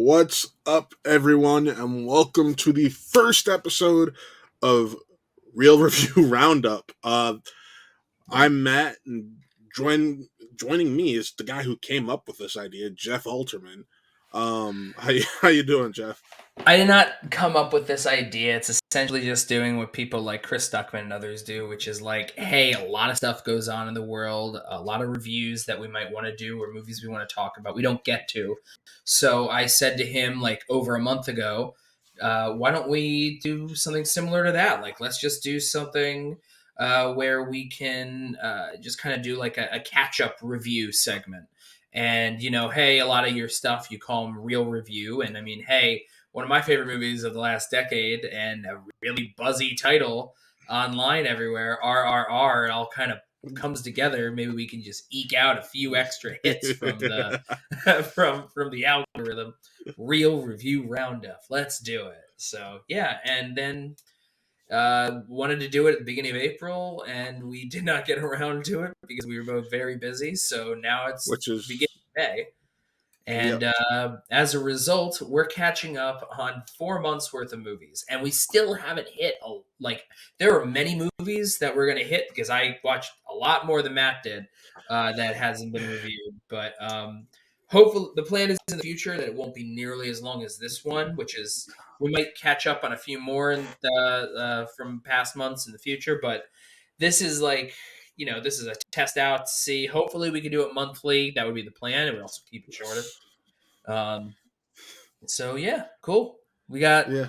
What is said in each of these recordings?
What's up, everyone, and welcome to the first episode of Real Review Roundup. I'm Matt, and joining me is the guy who came up with this idea, Jeff Alterman. How you doing, Jeff? I did not come up with this idea. It's essentially just doing what people like Chris Stuckman and others do, which is like, hey, a lot of stuff goes on in the world, a lot of reviews that we might want to do or movies we want to talk about. We don't get to. So I said to him like over a month ago, why don't we do something similar to that? Like, let's just do something where we can just kind of do like a catch-up review segment. And, hey, a lot of your stuff, you call them real review. And I mean, hey, one of my favorite movies of the last decade and a really buzzy title online everywhere, RRR, it all kind of comes together. Maybe we can just eke out a few extra hits from the from the algorithm. Real review roundup. Let's do it. So yeah, and then wanted to do it at the beginning of April, and we did not get around to it because we were both very busy. So now it's Which is beginning of May. And yep. as a result, we're catching up on 4 months worth of movies, and we still haven't hit there are many movies that we're going to hit because I watched a lot more than Matt did that hasn't been reviewed. But hopefully, the plan is in the future that it won't be nearly as long as this one, which is we might catch up on a few more from past months in the future. But this is this is a test out to see. Hopefully, we can do it monthly. That would be the plan. It would also keep it shorter. So yeah, cool. We got Yeah.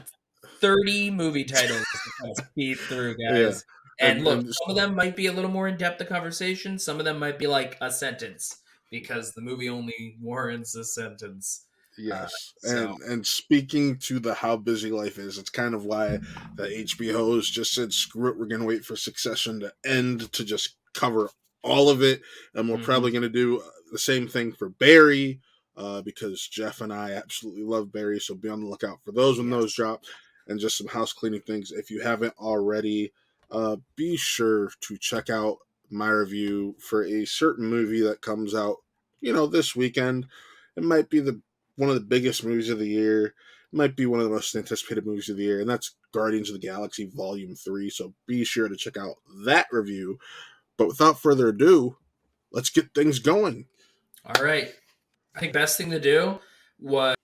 30 movie titles to kind of speed through, Yeah. guys. And look, And some of them might be a little more in depth the conversation. Some of them might be like a sentence because the movie only warrants a sentence. yes, So and speaking to the how busy life is, it's kind of why the HBO has just said, "Screw it, we're going to wait for Succession to end to just cover all of it," and we're probably going to do the same thing for Barry, because Jeff and I absolutely love Barry. So be on the lookout for those when those drop, and just some house cleaning things. If you haven't already, be sure to check out my review for a certain movie that comes out, this weekend. It might be one of the biggest movies of the year. It might be one of the most anticipated movies of the year, and that's Guardians of the Galaxy Volume 3. So be sure to check out that review. But without further ado, let's get things going. all right. I think best thing to do was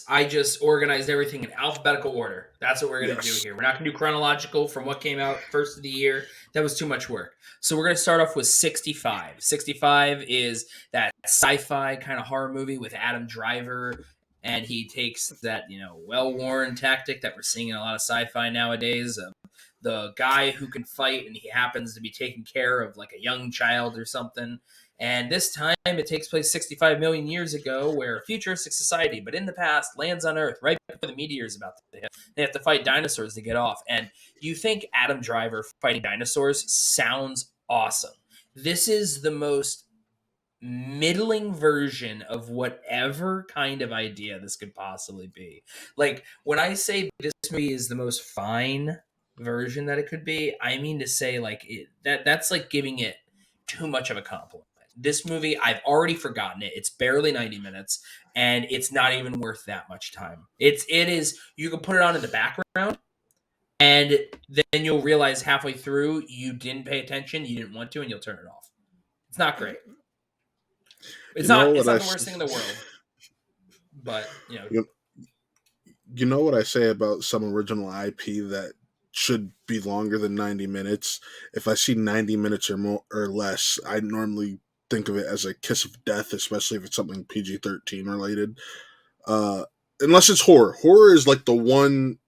I just organized everything in alphabetical order. That's what we're going to do here. We're not going to do chronological from what came out first of the year. That was too much work. So we're going to start off with 65. 65 is that sci-fi kind of horror movie with Adam Driver, and he takes that, well-worn tactic that we're seeing in a lot of sci-fi nowadays of the guy who can fight and he happens to be taking care of like a young child or something. And this time it takes place 65 million years ago where a futuristic society, but in the past, lands on Earth right before the meteor is about to hit. They have to fight dinosaurs to get off. And you think Adam Driver fighting dinosaurs sounds awesome. This is the most middling version of whatever kind of idea this could possibly be. Like, when I say this movie is the most fine version that it could be, I mean to say like that's like giving it too much of a compliment. This movie, I've already forgotten it. It's barely 90 minutes, and it's not even worth that much time. It is. You can put it on in the background, and then you'll realize halfway through you didn't pay attention, you didn't want to, and you'll turn it off. It's not great. It's not the worst thing in the world, but you know what I say about some original IP that should be longer than 90 minutes. If I see 90 minutes or more or less, I normally think of it as a kiss of death, especially if it's something PG-13 related. Unless it's horror. Horror is like the one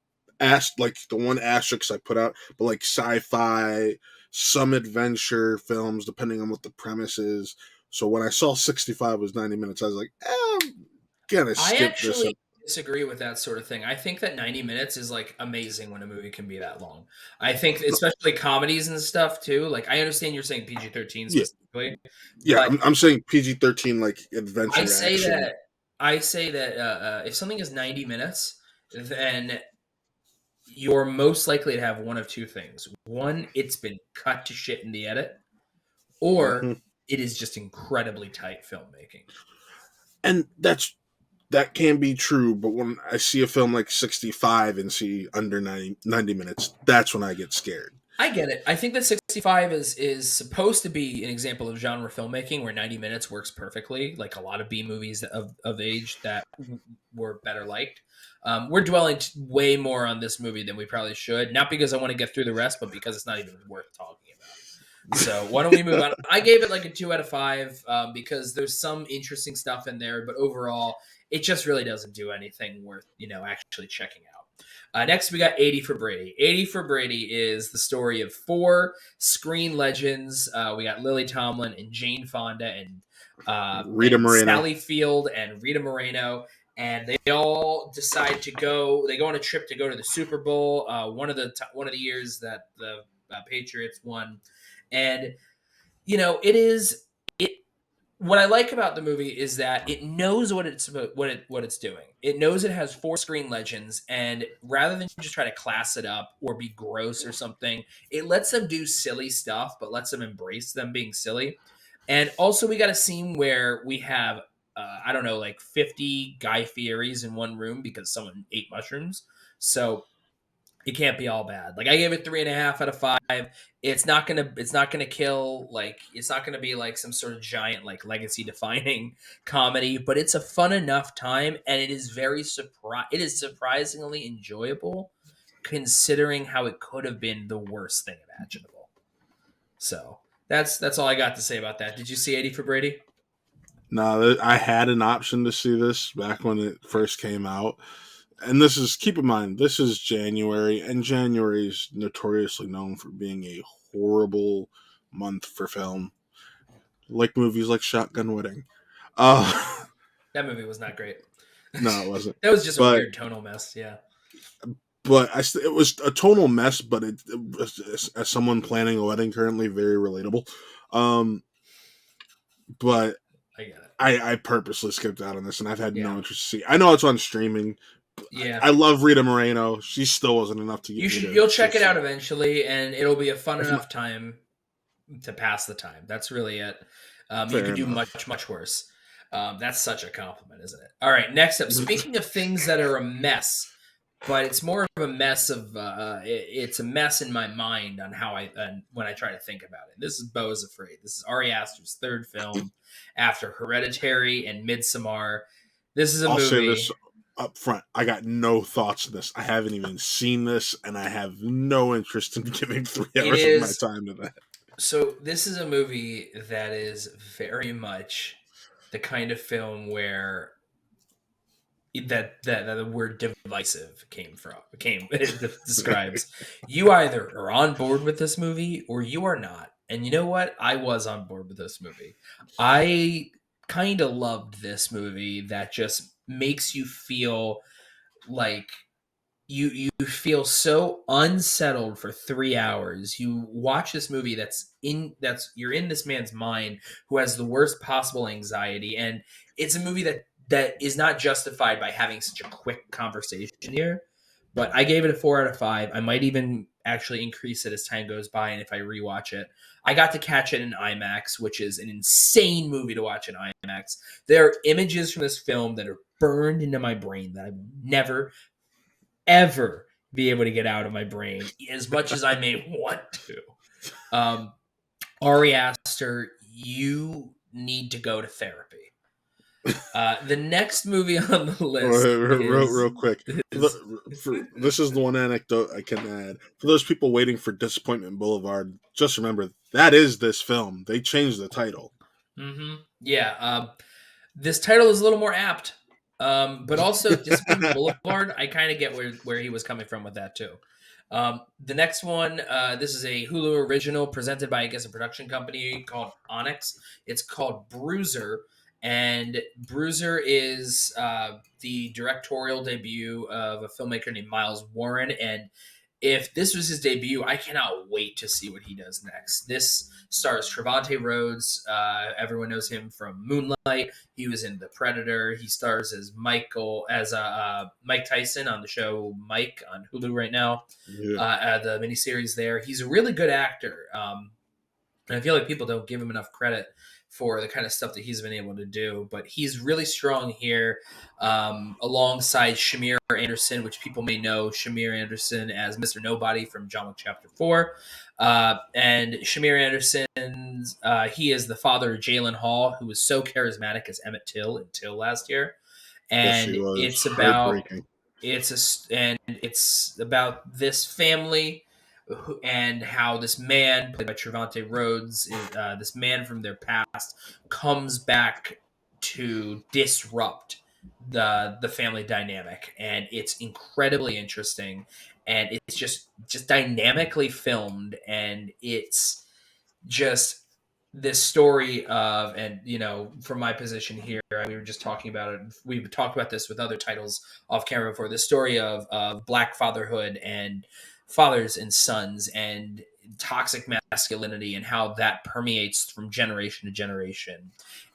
asterisk I put out, but like sci-fi, some adventure films, depending on what the premise is. So when I saw 65 was 90 minutes, I was like, I'm gonna skip this. I disagree with that sort of thing. I think that 90 minutes is like amazing when a movie can be that long. I think especially comedies and stuff too. Like, I understand you're saying PG-13 specifically. Yeah, but I'm saying PG-13 like adventure action. I say that if something is 90 minutes, then you're most likely to have one of two things. One, it's been cut to shit in the edit, or it is just incredibly tight filmmaking. And that's that can be true, but when I see a film like 65 and see under 90 minutes, that's when I get scared. I get it. I think that 65 is supposed to be an example of genre filmmaking where 90 minutes works perfectly, like a lot of B movies of age that were better liked. We're dwelling way more on this movie than we probably should, not because I want to get through the rest, but because it's not even worth talking about. So why don't we move on? I gave it like a 2 out of 5 because there's some interesting stuff in there, but overall, it just really doesn't do anything worth actually checking out. Next, we got 80 for Brady. 80 for Brady is the story of 4 screen legends. We got Lily Tomlin and Jane Fonda Rita and Moreno. Sally Field and Rita Moreno. And they all decide to go. They go on a trip to go to the Super Bowl. One of the years that the Patriots won, and it is it. What I like about the movie is that it knows what it's doing. It knows it has 4 screen legends, and rather than just try to class it up or be gross or something, it lets them do silly stuff, but lets them embrace them being silly. And also, we got a scene where we have I don't know, like 50 Guy Fieri's in one room because someone ate mushrooms. So it can't be all bad. Like I gave it 3.5 out of 5. It's not gonna kill, like it's not gonna be like some sort of giant like legacy defining comedy, but it's a fun enough time, and it is it is surprisingly enjoyable considering how it could have been the worst thing imaginable. So that's all I got to say about that. Did you see 80 for Brady? No, I had an option to see this back when it first came out. And this is, keep in mind, this is January, and January is notoriously known for being a horrible month for film. Like movies like Shotgun Wedding. Uh, That movie was not great. no, it wasn't. That was just a But weird tonal mess. Yeah. it was a tonal mess, but it was, as someone planning a wedding currently, very relatable. But I get it. I purposely skipped out on this, and I've had no Yeah. interest to see. I know it's on streaming. Yeah. I love Rita Moreno. She still wasn't enough to get You'll check it out eventually, and it'll be a fun enough time to pass the time. That's really it. You could do much worse. That's such a compliment, isn't it? All right, next up. Speaking of things that are a mess, but it's more of a mess of it's a mess in my mind on how when I try to think about it. This is Beau is Afraid. This is Ari Aster's third film after Hereditary and Midsommar. This is a movie. I'll say this up front. I got no thoughts on this. I haven't even seen this, and I have no interest in giving 3 hours of my time to that. So this is a movie that is very much the kind of film where that the word divisive it describes. You either are on board with this movie or you are not. And you know what? I was on board with this movie. I kind of loved this movie that just makes you feel like you feel so unsettled for 3 hours. You watch this movie you're in this man's mind who has the worst possible anxiety, and it's a movie that is not justified by having such a quick conversation here. But I gave it a 4 out of 5. I might even actually increase it as time goes by, and if I rewatch it. I got to catch it in IMAX, which is an insane movie to watch in IMAX. There are images from this film that are burned into my brain that I will never ever be able to get out of my brain, as much as I may want to. Ari Aster, you need to go to therapy. The next movie on the list real quick. This is the one anecdote I can add. For those people waiting for Disappointment Boulevard, just remember, that is this film. They changed the title. Mm-hmm. Yeah. This title is a little more apt. But also Disappointment Boulevard, I kind of get where he was coming from with that too. The next one, this is a Hulu original presented by, I guess, a production company called Onyx. It's called Bruiser, and Bruiser is the directorial debut of a filmmaker named Miles Warren. And if this was his debut, I cannot wait to see what he does next. This stars Trevante Rhodes. Everyone knows him from Moonlight. He was in The Predator. He stars as Mike Tyson on the show Mike on Hulu right now. Yeah. The miniseries there. He's a really good actor. And I feel like people don't give him enough credit for the kind of stuff that he's been able to do. But he's really strong here, alongside Shamir Anderson, which people may know Shamir Anderson as Mr. Nobody from John Wick Chapter 4. And Shamir Anderson, he is the father of Jalen Hall, who was so charismatic as Emmett Till in Till last year. Yes, he And was heartbreaking. it's about this family and how this man played by Trevante Rhodes, this man from their past, comes back to disrupt the family dynamic, and it's incredibly interesting, and it's just dynamically filmed, and it's just this story of, and from my position here, we were just talking about it, we've talked about this with other titles off camera before, the story of black fatherhood and fathers and sons and toxic masculinity and how that permeates from generation to generation.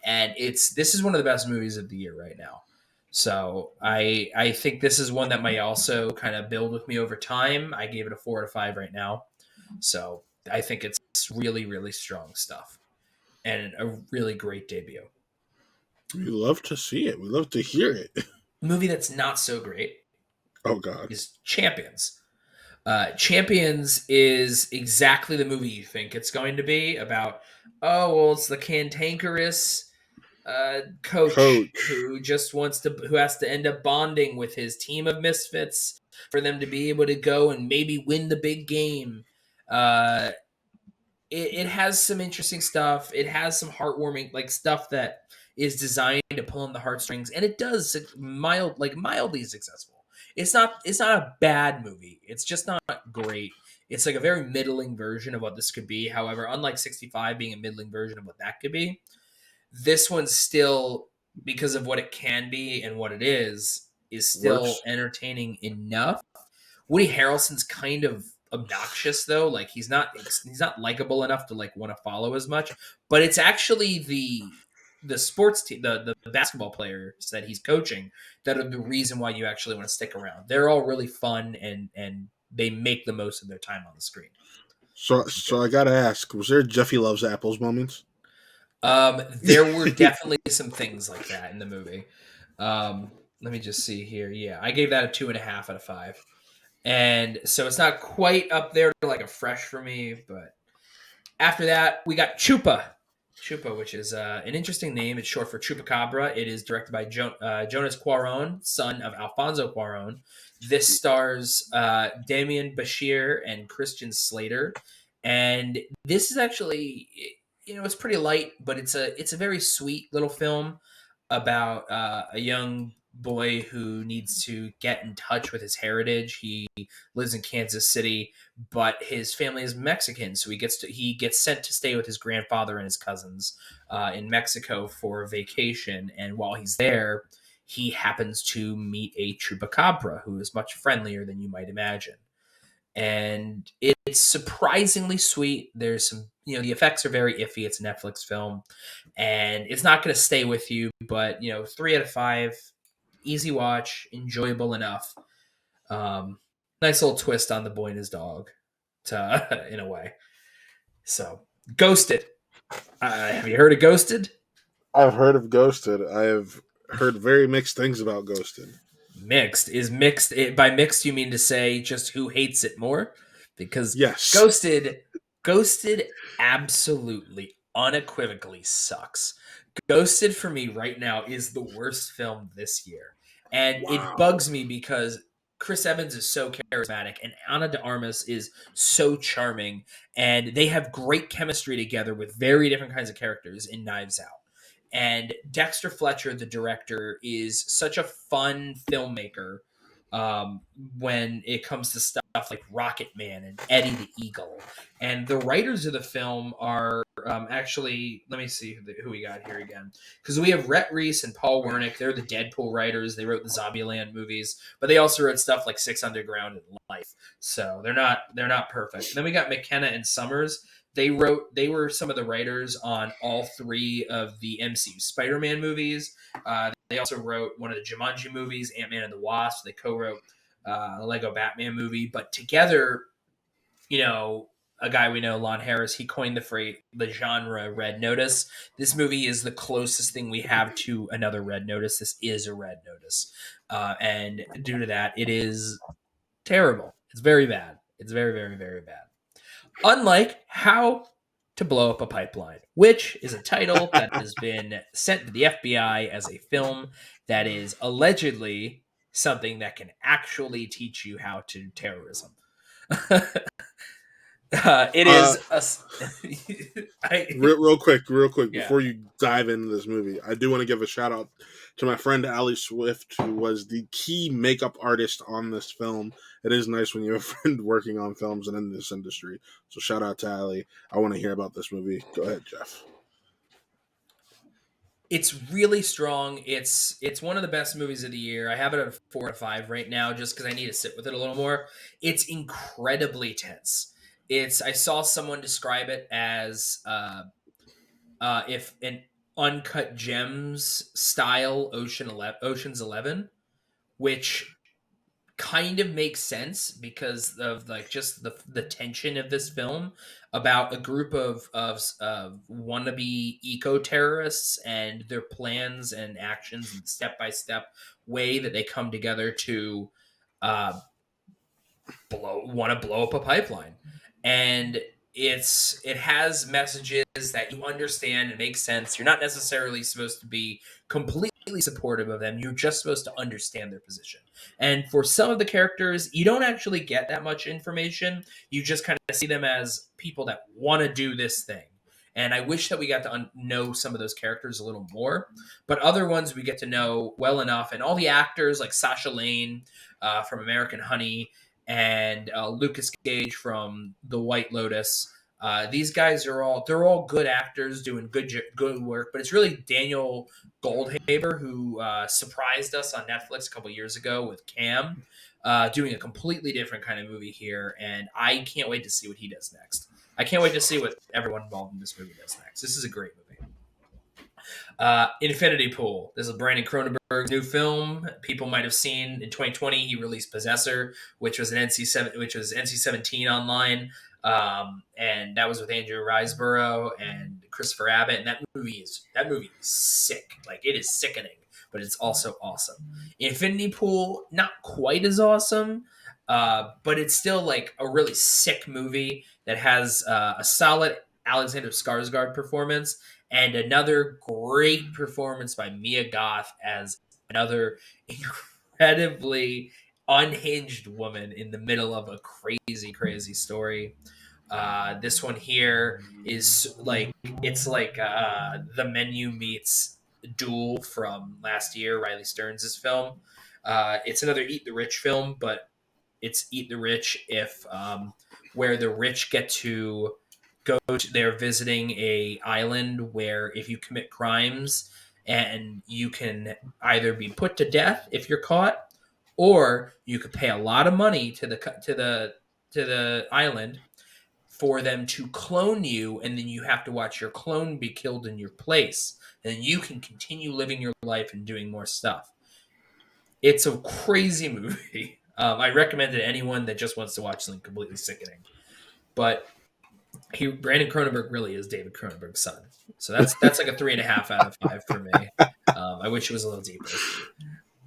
And this is one of the best movies of the year right now. So I think this is one that might also kind of build with me over time. I gave it a 4 out of 5 right now. So I think it's really, really strong stuff and a really great debut. We love to see it. We love to hear it. Movie that's not so great Oh, God. is Champions. Champions is exactly the movie you think it's going to be about. Oh, well, it's the cantankerous coach who just who has to end up bonding with his team of misfits for them to be able to go and maybe win the big game. It has some interesting stuff. It has some heartwarming stuff that is designed to pull on the heartstrings, and it does mildly successful. It's not a bad movie. It's just not great. It's like a very middling version of what this could be. However, unlike 65 being a middling version of what that could be, this one's still, because of what it can be and what it is still Works. entertaining enough. Woody Harrelson's kind of obnoxious though. Like he's not likable enough to want to follow as much. But it's actually the sports team, the basketball players that he's coaching that are the reason why you actually want to stick around. They're all really fun and they make the most of their time on the screen. So I gotta ask, was there Jeffy Loves Apples moments? There were definitely some things like that in the movie. Let me just see here. Yeah, I gave that a 2.5 out of 5. And so it's not quite up there to like a fresh for me, but after that we got Chupa. Chupa, which is an interesting name. It's short for Chupacabra. It is directed by Jonas Cuarón, son of Alfonso Cuarón. This stars Damien Bashir and Christian Slater, and this is actually, it's pretty light, but it's a very sweet little film about a young boy who needs to get in touch with his heritage. He lives in Kansas City, but his family is Mexican, so he gets sent to stay with his grandfather and his cousins in Mexico for a vacation. And while he's there, he happens to meet a chupacabra who is much friendlier than you might imagine. And it's surprisingly sweet. There's some, the effects are very iffy. It's a Netflix film, and it's not going to stay with you. But 3 out of 5, easy watch, enjoyable enough. Nice little twist on the boy and his dog, in a way. So, Ghosted. Have you heard of Ghosted? I've heard of Ghosted. I have heard very mixed things about Ghosted. Mixed is mixed. By mixed, you mean to say just who hates it more? Because Yes. Ghosted absolutely, unequivocally sucks. Ghosted for me right now is the worst film this year. And Wow. It bugs me because Chris Evans is so charismatic and Ana de Armas is so charming, and they have great chemistry together with very different kinds of characters in Knives Out. And Dexter Fletcher, the director, is such a fun filmmaker when it comes to stuff like Rocket Man and Eddie the Eagle. And the writers of the film are actually, let me see who we got here again. Because we have Rhett Reese and Paul Wernick. They're the Deadpool writers. They wrote the Zombieland movies, but they also wrote stuff like Six Underground and Life. So they're not perfect. And then we got McKenna and Summers. They were some of the writers on all 3 of the MCU Spider-Man movies. They also wrote one of the Jumanji movies, Ant-Man and the Wasp. They co-wrote the Lego Batman movie. But together, a guy we know, Lon Harris, he coined the genre Red Notice. This movie is the closest thing we have to another Red Notice. This is a Red Notice. And due to that, it is terrible. It's very bad. It's very, very, very bad. Unlike How to Blow Up a Pipeline, which is a title that has been sent to the FBI as a film that is allegedly something that can actually teach you how to do terrorism. It is a. Real quick, Yeah. before you dive into this movie, I do want to give a shout out to my friend Ali Swift, who was the key makeup artist on this film. It is nice when you have a friend working on films and in this industry. So shout out to Ali. I want to hear about this movie. Go ahead, Geoff. It's really strong. It's one of the best movies of the year. I have it at a 4 out of 5 right now, just because I need to sit with it a little more. It's incredibly tense. I saw someone describe it as if an Uncut Gems style Ocean's 11, which kind of makes sense because of like just the tension of this film about a group of wannabe eco terrorists and their plans and actions and step by step way that they come together to uh, want to blow up a pipeline. And it has messages that you understand and make sense. You're not necessarily supposed to be completely supportive of them. You're just supposed to understand their position. And for some of the characters, you don't actually get that much information. You just kind of see them as people that want to do this thing. And I wish that we got to know some of those characters a little more. But other ones we get to know well enough. And all the actors like Sasha Lane from American Honey and Lucas Gage from The White Lotus. These guys they're all good actors doing good work, but it's really Daniel Goldhaber who surprised us on Netflix a couple years ago with Cam, doing a completely different kind of movie here, and I can't wait to see what he does next. I can't wait to see what everyone involved in this movie does next. This is a great movie. Infinity Pool. This is Brandon Cronenberg's new film. People might have seen in 2020 he released Possessor, which was NC-17 online, and that was with Andrew Riseborough and Christopher Abbott. And that movie is sick. Like it is sickening, but it's also awesome. Infinity Pool, not quite as awesome, but it's still like a really sick movie that has a solid Alexander Skarsgård performance and another great performance by Mia Goth as another incredibly unhinged woman in the middle of a crazy story. This one here is like it's like The Menu meets Duel from last year, Riley Stearns' film. It's another Eat the Rich film, but it's Eat the Rich if where the rich get to they're visiting a island where if you commit crimes and you can either be put to death if you're caught, or you could pay a lot of money to the island for them to clone you, and then you have to watch your clone be killed in your place, and you can continue living your life and doing more stuff. It's a crazy movie. I recommend it to anyone that just wants to watch something completely sickening. But Brandon Cronenberg really is David Cronenberg's son. So that's like a 3.5 out of 5 for me. I wish it was a little deeper.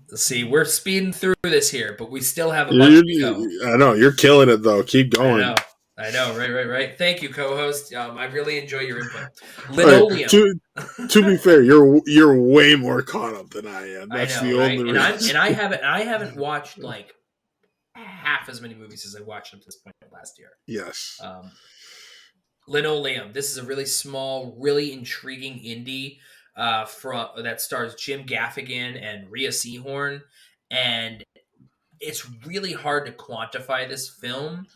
Let's see, we're speeding through this here, but we still have a bunch to go. I know you're killing it though. Keep going. I know. Right. Thank you, co-host. I really enjoy your input. Linoleum. Right. To be fair, you're way more caught up than I am. That's I know, the right? only reason. I haven't watched like half as many movies as I watched up to this point last year. Yes. Linoleum. This is a really small, really intriguing indie that stars Jim Gaffigan and Rhea Seehorn, and it's really hard to quantify this film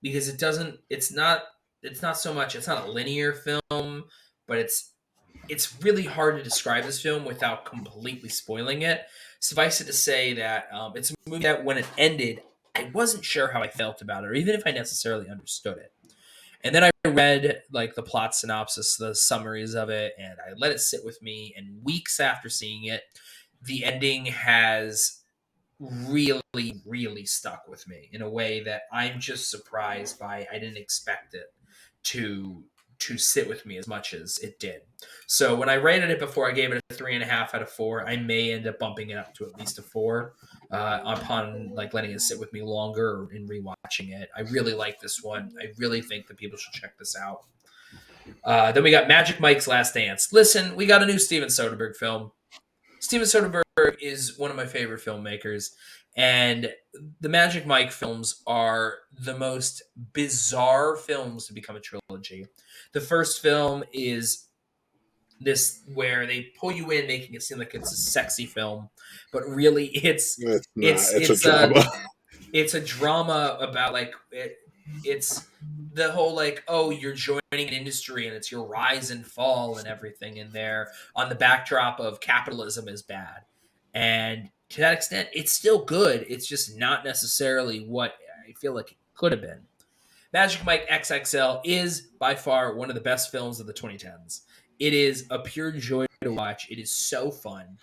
because it's not so much. It's not a linear film, but it's really hard to describe this film without completely spoiling it. Suffice it to say that it's a movie that when it ended, I wasn't sure how I felt about it, or even if I necessarily understood it. And then I read like the plot synopsis, the summaries of it, and I let it sit with me. And weeks after seeing it, the ending has really, really stuck with me in a way that I'm just surprised by. I didn't expect it to sit with me as much as it did. So when I rated it before, I gave it a 3.5 out of 4. I may end up bumping it up to at least a 4 upon like letting it sit with me longer and rewatching it. I really like this one. I really think that people should check this out. Then we got Magic Mike's Last Dance. Listen, we got a new Steven Soderbergh film. Steven Soderbergh is one of my favorite filmmakers, and the Magic Mike films are the most bizarre films to become a trilogy. The first film is this where they pull you in, making it seem like it's a sexy film, but really It's not. it's It's a it's a drama. it's a drama about like it's the whole like, oh, you're joining an industry and it's your rise and fall and everything in there on the backdrop of capitalism is bad, and to that extent it's still good. It's just not necessarily what I feel like it could have been. Magic Mike XXL is by far one of the best films of the 2010s. It is a pure joy to watch. It is so fun,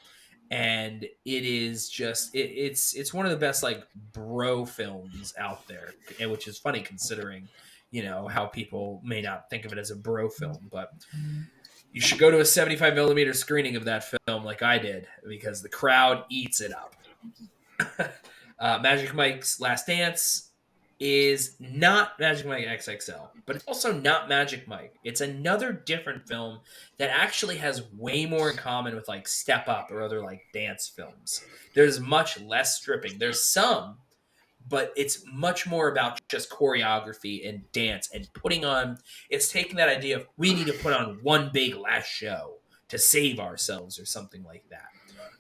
and it is just it's one of the best like bro films out there, which is funny considering how people may not think of it as a bro film, but you should go to a 75 millimeter screening of that film like I did because the crowd eats it up. Magic Mike's Last Dance is not Magic Mike XXL, but it's also not Magic Mike. It's another different film that actually has way more in common with like Step Up or other like dance films. There's much less stripping. There's some, but it's much more about just choreography and dance and putting on. It's taking that idea of we need to put on one big last show to save ourselves or something like that.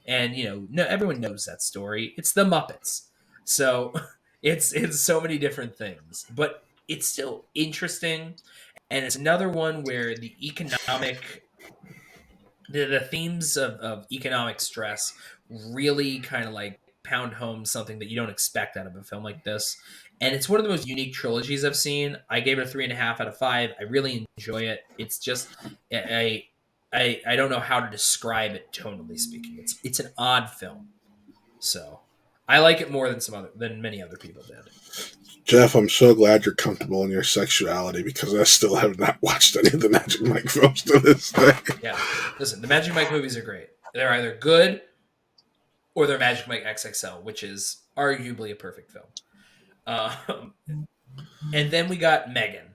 And no, everyone knows that story. It's the Muppets. So it's so many different things, but it's still interesting. And it's another one where the themes of economic stress really kind of like pound home something that you don't expect out of a film like this. And it's one of the most unique trilogies I've seen. I gave it a 3.5 out of 5. I really enjoy it. It's just I don't know how to describe it tonally speaking. It's an odd film. So I like it more than many other people did. Geoff, I'm so glad you're comfortable in your sexuality because I still have not watched any of the Magic Mike films to this day. Yeah. Listen, the Magic Mike movies are great. They're either good or they're Magic Mike XXL, which is arguably a perfect film. Um, and then we got Megan.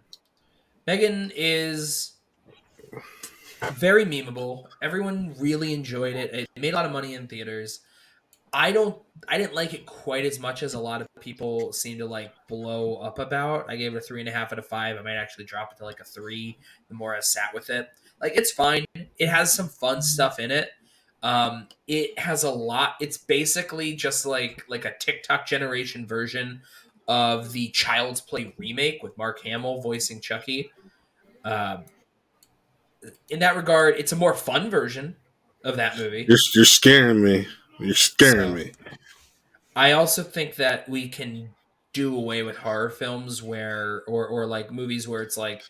Megan is very memeable. Everyone really enjoyed it. It made a lot of money in theaters. I didn't like it quite as much as a lot of people seem to like blow up about. I gave it a 3.5 out of 5. I might actually drop it to like a 3 the more I sat with it. Like it's fine. It has some fun stuff in it. It has a lot. It's basically just like a TikTok generation version of the Child's Play remake with Mark Hamill voicing Chucky. Um, in that regard, it's a more fun version of that movie. You're scaring me. You're scaring So me. I also think that we can do away with horror films where or like movies where it's like,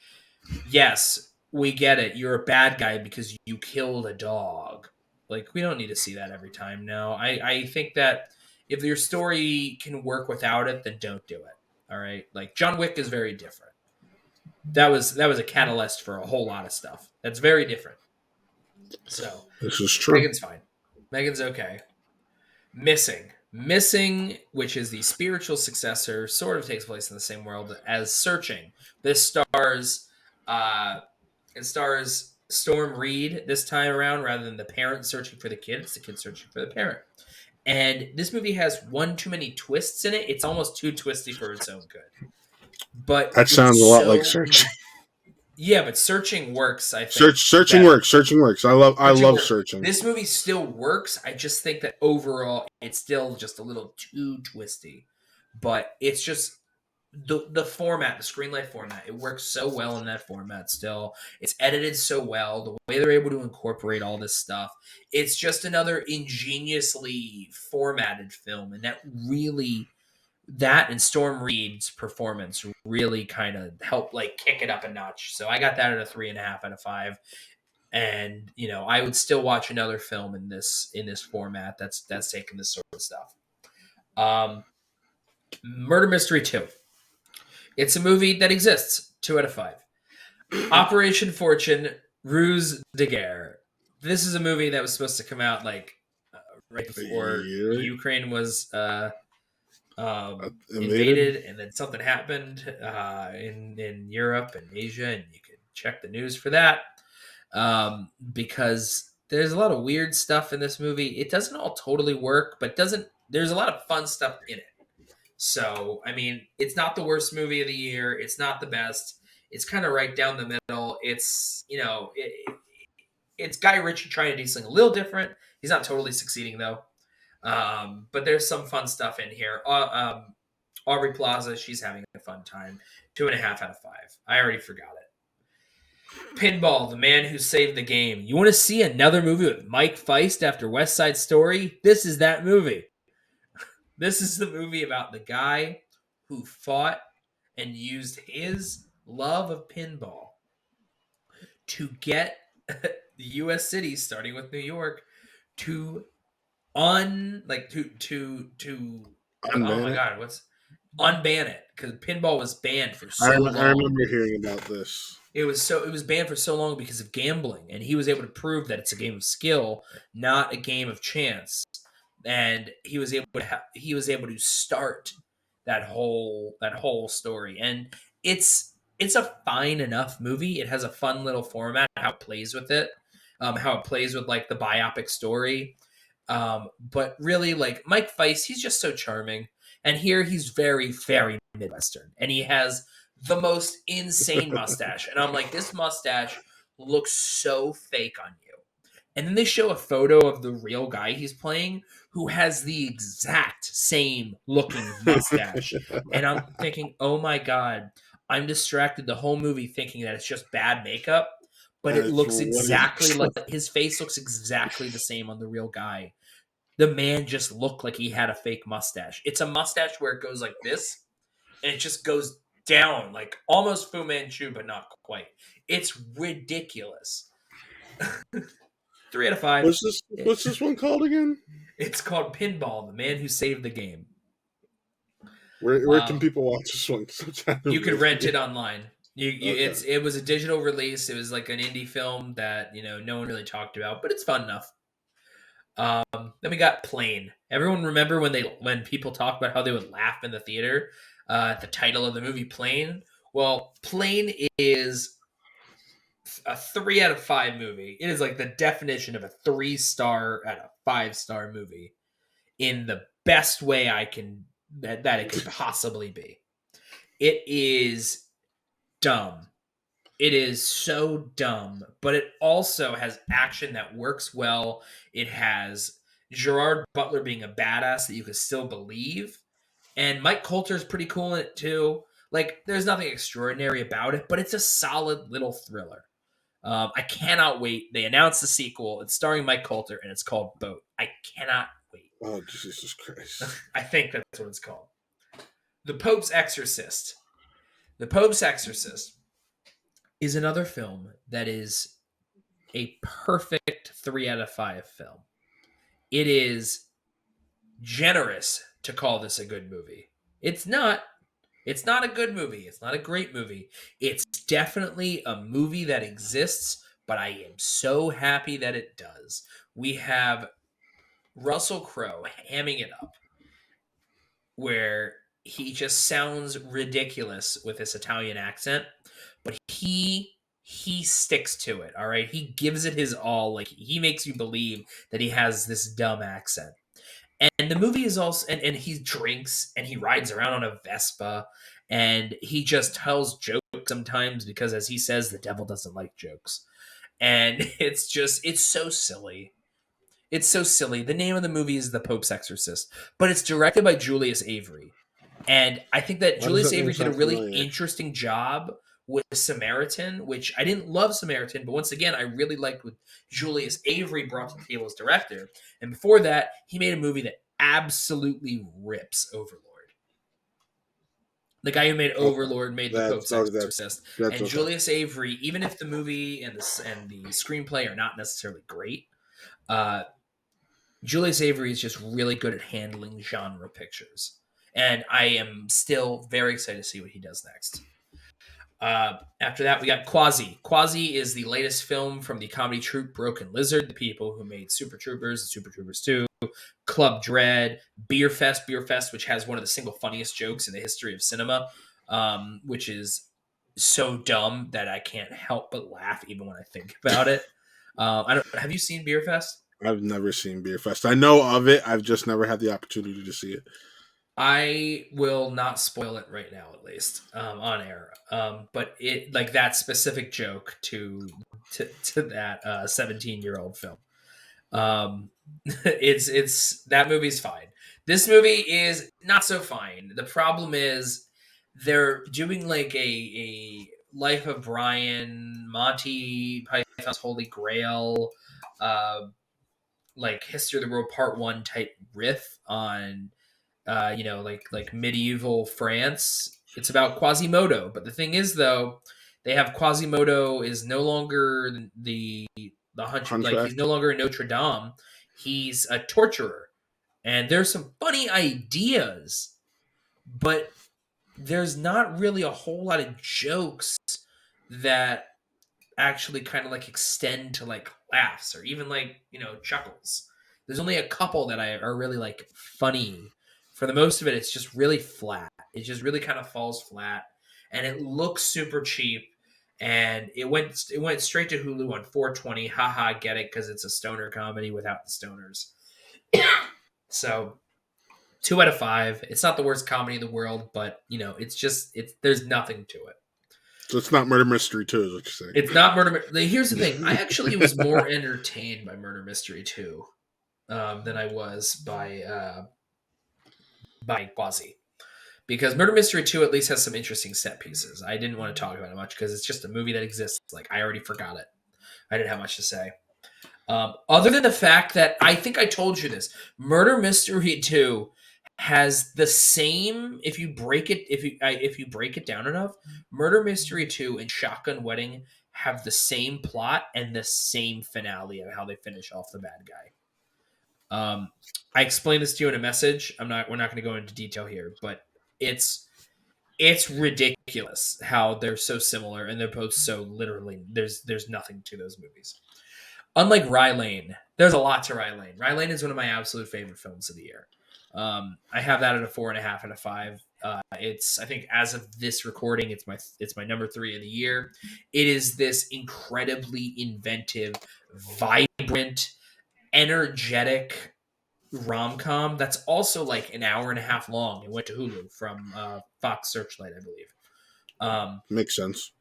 yes, we get it. You're a bad guy because you killed a dog. Like we don't need to see that every time now. I think that if your story can work without it, then don't do it. All right? Like John Wick is very different. That was a catalyst for a whole lot of stuff. That's very different. So This is true. Megan's fine. Megan's okay. Missing, which is the spiritual successor, sort of takes place in the same world as Searching. This stars Storm Reed this time around rather than the parent searching for the kid. It's the kid searching for the parent. And this movie has one too many twists in it. It's almost too twisty for its own good. But That it's sounds a lot like so Search. yeah, but Searching works, I think. Searching Better. works. Searching works. I love Searching. This movie still works. I just think that overall it's still just a little too twisty. But it's just the format, the screenlight format, it works so well in that format still. It's edited so well. The way they're able to incorporate all this stuff. It's just another ingeniously formatted film. And that and Storm Reed's performance really kind of helped like kick it up a notch. So I got that at a 3.5 out of 5. And I would still watch another film in this format that's taking this sort of stuff. Murder Mystery 2. It's a movie that exists. 2 out of 5. Operation Fortune, Ruse de Guerre. This is a movie that was supposed to come out like right before Ukraine was invaded, and then something happened in Europe and Asia, and you can check the news for that because there's a lot of weird stuff in this movie. It doesn't all totally work, but there's a lot of fun stuff in it. So, I mean, it's not the worst movie of the year. It's not the best. It's kind of right down the middle. It's, it's Guy Ritchie trying to do something a little different. He's not totally succeeding, though. But there's some fun stuff in here. Aubrey Plaza, she's having a fun time. 2.5 out of 5. I already forgot it. Pinball, The Man Who Saved the Game. You want to see another movie with Mike Feist after West Side Story? This is that movie. This is the movie about the guy who fought and used his love of pinball to get the U.S. cities, starting with New York, to unban it, because pinball was banned for so long. I remember hearing about this. It was banned for so long because of gambling, and he was able to prove that it's a game of skill, not a game of chance. And he was able to start that whole story, and it's a fine enough movie. It has a fun little format, how it plays with it, how it plays with like the biopic story. But really, like Mike Feist, he's just so charming, and here he's very, very Midwestern, and he has the most insane mustache, and I'm like, this mustache looks so fake on you. And then they show a photo of the real guy he's playing who has the exact same looking mustache. And I'm thinking, oh my God, I'm distracted the whole movie thinking that it's just bad makeup. But it looks exactly like his face looks exactly the same on the real guy. The man just looked like he had a fake mustache. It's a mustache where it goes like this, and it just goes down like almost Fu Manchu, but not quite. It's ridiculous. 3 out of 5. What's this one called again? It's called Pinball, The Man Who Saved the Game. Where can people watch this one? You can rent it online. It was a digital release. It was like an indie film that no one really talked about, but it's fun enough. Then we got Plane. Everyone remember when people talk about how they would laugh in the theater at the title of the movie Plane? Well, Plane is a 3 out of 5 movie. It is like the definition of a 3-star out of 5-star movie in the best way that it could possibly be. It is dumb. It is so dumb, but it also has action that works well. It has Gerard Butler being a badass that you can still believe. And Mike Coulter's pretty cool in it too. Like, there's nothing extraordinary about it, but it's a solid little thriller. I cannot wait. They announced the sequel. It's starring Mike Coulter, and it's called Boat. I cannot wait. Oh, Jesus Christ. I think that's what it's called. The Pope's Exorcist. The Pope's Exorcist is another film that is a perfect 3 out of 5 film. It is generous to call this a good movie. It's not. It's not a good movie. It's not a great movie. It's definitely a movie that exists, but I am so happy that it does. We have Russell Crowe hamming it up, where he just sounds ridiculous with this Italian accent, but he sticks to it, all right? He gives it his all. Like, he makes you believe that he has this dumb accent. And the movie is also, and he drinks and he rides around on a Vespa and he just tells jokes sometimes because, as he says, the devil doesn't like jokes. And it's so silly. It's so silly. The name of the movie is The Pope's Exorcist, but it's directed by Julius Avery. And I think that Julius Avery did a really interesting job with Samaritan, which I didn't love Samaritan, but once again, I really liked what Julius Avery brought to the table as director. And before that, he made a movie that absolutely rips Overlord. The guy who made Overlord made The Pope's Exorcist. And Julius Avery, even if the movie and the screenplay are not necessarily great, Julius Avery is just really good at handling genre pictures, and I am still very excited to see what he does next. After that, we got Quasi. Quasi is the latest film from the comedy troupe Broken Lizard, the people who made Super Troopers and Super Troopers 2, Club Dread, Beer Fest, which has one of the single funniest jokes in the history of cinema, which is so dumb that I can't help but laugh even when I think about it. I don't. Have you seen Beer Fest? I've never seen Beer Fest. I know of it. I've just never had the opportunity to see it. I will not spoil it right now, at least on air. But it like that specific joke to that 17-year-old film. It's that movie's fine. This movie is not so fine. The problem is they're doing like a Life of Brian, Monty Python's Holy Grail, like History of the World Part One type riff on like medieval France. It's about Quasimodo, but the thing is, though, they have Quasimodo is no longer the hunch, like he's Hunchback. no longer in Notre Dame. He's a torturer, and there's some funny ideas, but there's not really a whole lot of jokes that actually kind of like extend to like laughs or even like chuckles. There's only a couple that are really like funny. For the most of it, it's just really flat. It just really kind of falls flat, and it looks super cheap. And it went straight to Hulu on 420. Haha, get it because it's a stoner comedy without the stoners. So 2 out of 5. It's not the worst comedy in the world, but it's there's nothing to it. So it's not Murder Mystery 2, is what you're saying. It's not Murder. Here's the thing. I actually was more entertained by Murder Mystery 2 than I was by Quasi, because Murder Mystery 2 at least has some interesting set pieces. I didn't want to talk about it much because it's just a movie that exists. Like I already forgot it. I didn't have much to say. Other than the fact that I think I told you this, Murder Mystery 2 has the same, if you break it down enough, Murder Mystery 2 and Shotgun Wedding have the same plot and the same finale of how they finish off the bad guy. I explained this to you in a message. We're not going to go into detail here, but it's ridiculous how they're so similar and they're both so literally there's nothing to those movies. Unlike Rye Lane, there's a lot to Rye Lane. Rye Lane is one of my absolute favorite films of the year. I have that at a 4.5 out of 5. It's, I think, as of this recording, it's my number 3 of the year. It is this incredibly inventive, vibrant, energetic rom-com that's also like an hour and a half long. It went to Hulu from Fox Searchlight, I believe. Makes sense.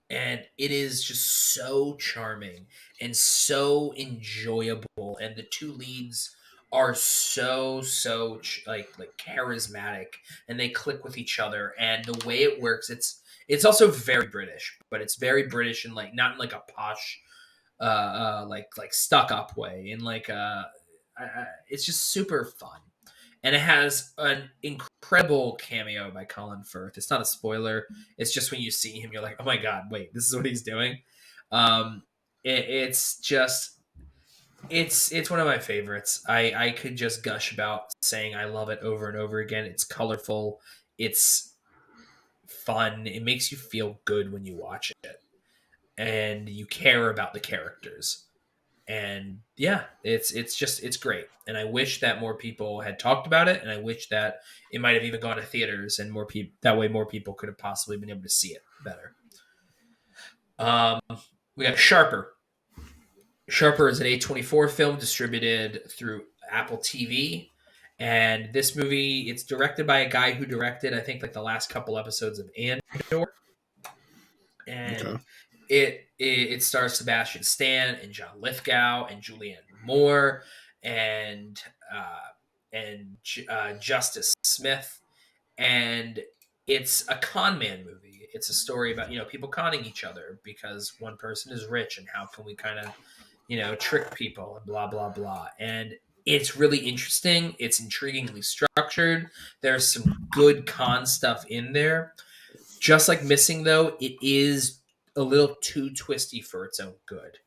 And it is just so charming and so enjoyable, and the two leads are so like charismatic, and they click with each other, and the way it works, it's also very British, but it's very British and like not in like a posh like stuck up way, and like it's just super fun. And it has an incredible cameo by Colin Firth. It's not a spoiler. It's just when you see him, you're like, oh my God, wait, this is what he's doing. It's one of my favorites. I could just gush about saying I love it over and over again. It's colorful. It's fun. It makes you feel good when you watch it. And you care about the characters. And yeah, it's great. And I wish that more people had talked about it, and I wish that it might have even gone to theaters, and more people could have possibly been able to see it better. We got Sharper. Sharper is an A24 film distributed through Apple TV, and this movie, it's directed by a guy who directed, I think, like the last couple episodes of Andor. And Okay. It stars Sebastian Stan and John Lithgow and Julianne Moore and Justice Smith, and it's a con man movie. It's a story about people conning each other because one person is rich, and how can we kind of trick people and blah blah blah. And it's really interesting. It's intriguingly structured. There's some good con stuff in there. Just like Missing, though, it is a little too twisty for its own good.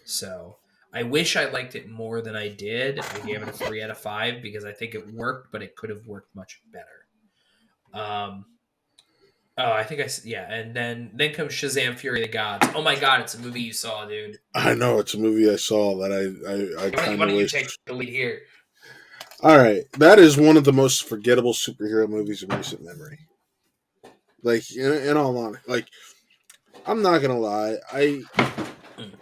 So I wish I liked it more than I did. I gave it a 3 out of 5 because I think it worked, but it could have worked much better. Um, oh, I think yeah, and then comes Shazam: Fury of the Gods. Oh my god, it's a movie you saw, dude. I know it's a movie I saw that I kind Why of don't you wish. take the lead here? All right, that is one of the most forgettable superhero movies in recent memory. Like in all honesty, like I'm not gonna lie,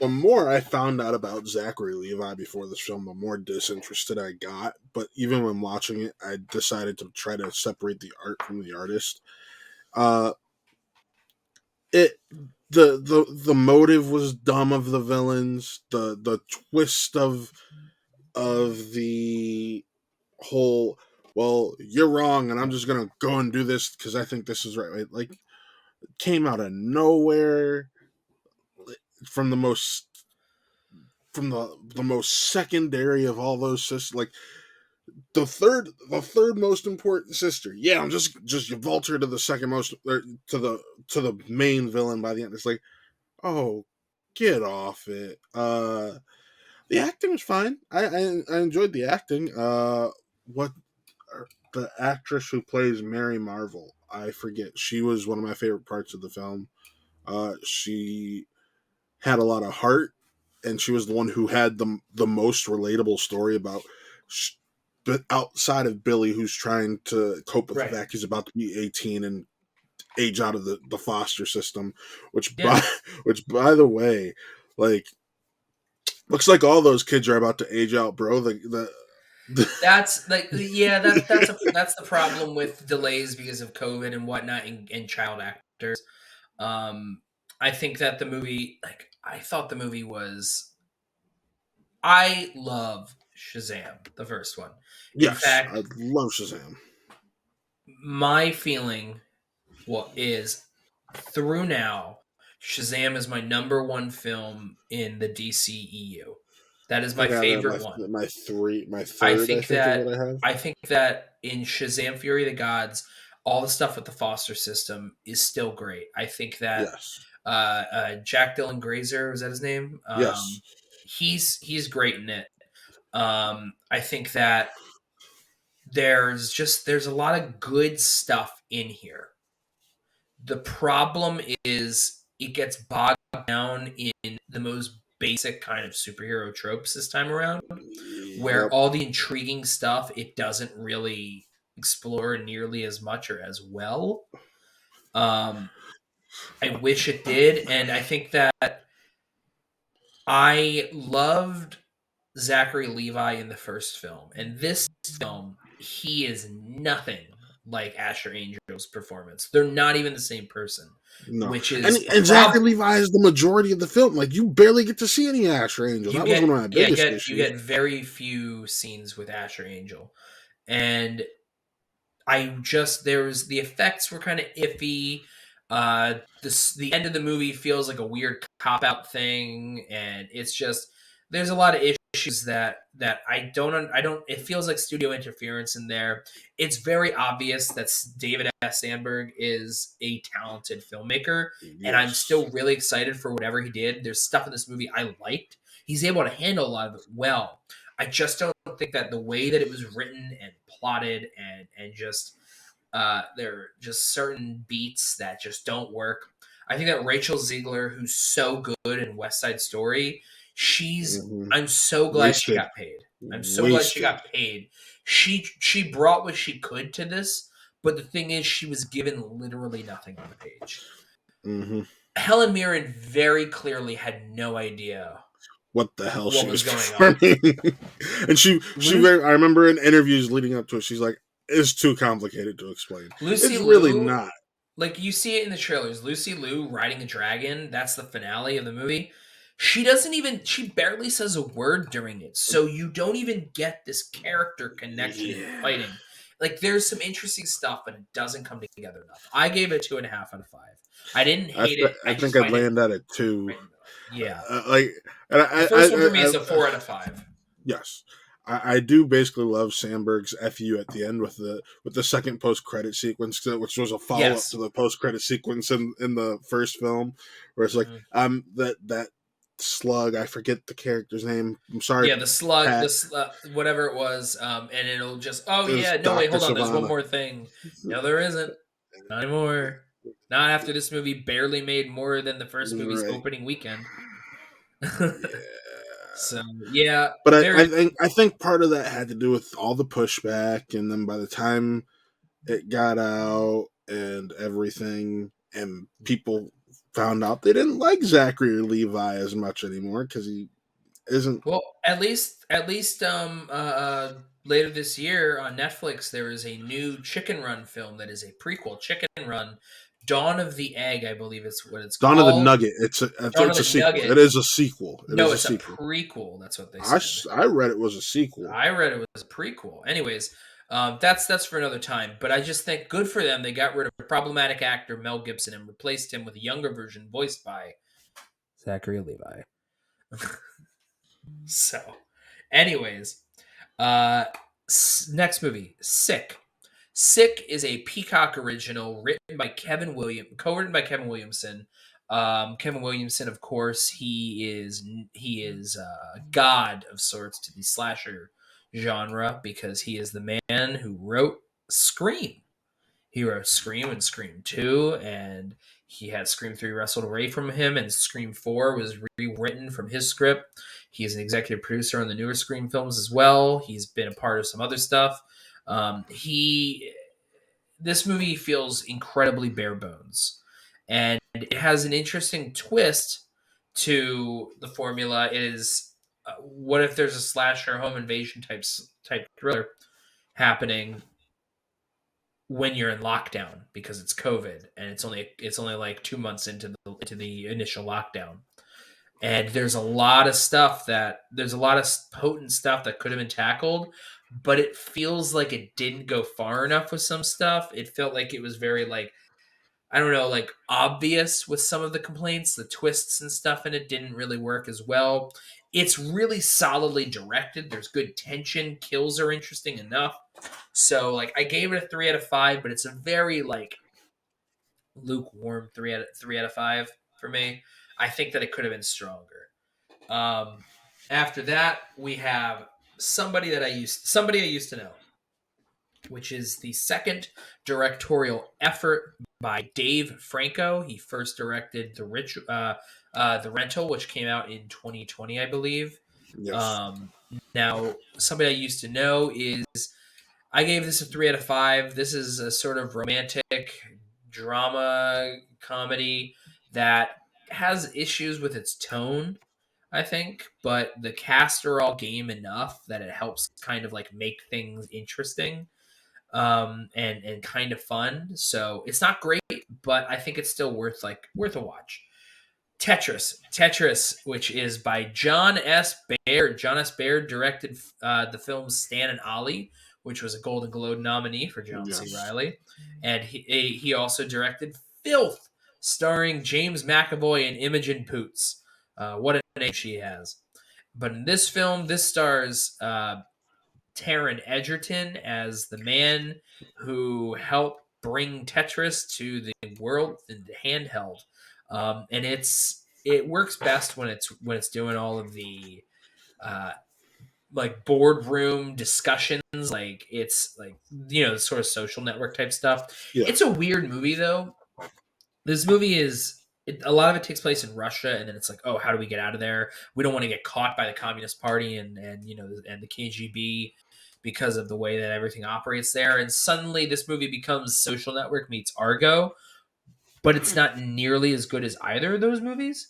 the more I found out about Zachary Levi before this film, the more disinterested I got. But even when watching it, I decided to try to separate the art from the artist. Uh, it the motive was dumb of the villains. The twist of the whole, well, you're wrong, and I'm just gonna go and do this because I think this is right. Like, came out of nowhere from the most secondary of all those sisters. Like the third most important sister. Yeah, I'm just you vault her to the second most, or to the main villain by the end. It's like, oh, get off it. The acting was fine. I enjoyed the acting. What the actress who plays Mary Marvel? I forget. She was one of my favorite parts of the film. She had a lot of heart, and she was the one who had the most relatable story about. But outside of Billy, who's trying to cope with the Right. fact he's about to be 18 and age out of the foster system, which Yeah. by the way, like, looks like all those kids are about to age out, bro. That's like, yeah, that's the problem with delays because of COVID and whatnot in child actors. Um, I think that the movie, like, I thought the movie was. I love Shazam, the first one. In Yes, I fact, love Shazam. my feeling what is through now, Shazam is my number one film in the DCEU. That I is my think I have that favorite one. my I third. I think think is what that I have. I think that in Shazam: Fury of the Gods, all the stuff with the foster system is still great. I think that Yes, Jack Dylan Grazer, was that his name? yes. He's great in it. I think that there's a lot of good stuff in here. The problem is it gets bogged down in the most basic kind of superhero tropes this time around, where Yep. all the intriguing stuff it doesn't really explore nearly as much or as well. Um, I wish it did, and I think that I loved Zachary Levi in the first film, and this film he is nothing like Asher Angel's performance. They're not even the same person, No, which and is a Zachary problem. Levi is the majority of the film. Like, you barely get to see any Asher Angel. You That was one get of my yeah, biggest you issues. get very few scenes with Asher Angel, and I just there was the effects were kind of iffy. The end of the movie feels like a weird cop out thing, and it's just there's a lot of issues that I don't. It feels like studio interference in there. It's very obvious that David S. Sandberg is a talented filmmaker, and I'm Yes. still really excited for whatever he did. There's stuff in this movie I liked. He's able to handle a lot of it well. I just don't think that the way that it was written and plotted and just there are just certain beats that just don't work. I think that Rachel Ziegler, who's so good in West Side Story, she's Hmm. I'm so glad she Wasted. got paid. I'm so glad she Wasted. got paid. She brought what she could to this, but the thing is she was given literally nothing on the page. Hmm. Helen Mirren very clearly had no idea What the hell what she was was going on. performing? And Lucy, I remember in interviews leading up to it, she's like, "It's too complicated to explain." Lucy It's really Liu, not. like you see it in the trailers, Lucy Liu riding a dragon, that's the finale of the movie. She barely says a word during it. So you don't even get this character connection in the Yeah. fighting. Like there's some interesting stuff, but it doesn't come together enough. I gave it 2.5 out of 5. I didn't hate it. I I just think I'd find it land at it too. right in the middle. Yeah. Like, and The first one for me is a 4 out of 5. yes, I do basically love Sandberg's "fu" at the end with the second post credit sequence, which was a follow up to Yes. the post credit sequence in the first film, where it's like, Mhm. that slug. I forget the character's name. I'm sorry, Yeah, the slug, Pat. whatever it was, and it'll just. Oh It was yeah, no wait, Doctor hold on. There's one Savannah. more thing. No, there isn't. Not anymore. Not after this movie barely made more than the first movie's Right. opening weekend. Yeah. So yeah, But very I think part of that had to do with all the pushback, and then by the time it got out and everything, and people found out they didn't like Zachary Levi as much anymore because he isn't. well. At least later this year on Netflix, there is a new Chicken Run film that is a prequel. Chicken Run, Dawn of the Egg, I believe it's what it's Dawn of the called. Nugget. Dawn of It's a the sequel. Nugget. It is a sequel. It No, is a it's a sequel. prequel. That's what they I, said. I read it was a sequel. I read it was a prequel. Anyways, that's for another time. But I just think good for them. They got rid of problematic actor Mel Gibson and replaced him with a younger version voiced by Zachary Levi. So, anyways, next movie, Sick. Sick is a Peacock original co-written by Kevin Williamson. Kevin Williamson, of course, he is a god of sorts to the slasher genre because he is the man who wrote Scream. He wrote Scream and Scream 2, and he had Scream 3 wrestled away from him, and Scream 4 was rewritten from his script. He's an executive producer on the newer Scream films as well. He's been a part of some other stuff. This movie feels incredibly bare bones, and it has an interesting twist to the formula. It is what if there's a slasher home invasion type thriller happening when you're in lockdown because it's COVID and it's only like 2 months into the initial lockdown. And there's a lot of potent stuff that could have been tackled, but it feels like it didn't go far enough with some stuff. It felt like it was very like I don't know, like obvious with some of the complaints, the twists and stuff, and it didn't really work as well. It's really solidly directed. There's good tension. Kills are interesting enough. So like I gave it a 3 out of 5, but it's a very like lukewarm three out of 5 for me. I think that it could have been stronger. Um, After that, we have somebody I used to know, which is the second directorial effort by Dave Franco. He first directed the Rental, which came out in 2020, I believe. Yes. Now, somebody I used to know is I gave this a 3 out of 5. This is a sort of romantic drama comedy that has issues with its tone, I think, but the cast are all game enough that it helps kind of like make things interesting and kind of fun. So it's not great, but I think it's still worth a watch. Tetris, which is by John S. Baird. John S. Baird directed the film Stan and Ollie, which was a Golden Globe nominee for John C. Yes. Reilly, and he also directed Filth, starring James McAvoy and Imogen Poots. What a name she has! But in this film, this stars Taron Egerton as the man who helped bring Tetris to the world in handheld, and it works best when it's doing all of the uh, like boardroom discussions, like it's like the sort of social network type stuff. Yeah. It's a weird movie though. This movie is a lot of it takes place in Russia, and then it's like, oh, how do we get out of there? We don't want to get caught by the Communist Party and the KGB because of the way that everything operates there. And suddenly, this movie becomes Social Network meets Argo, but it's not nearly as good as either of those movies.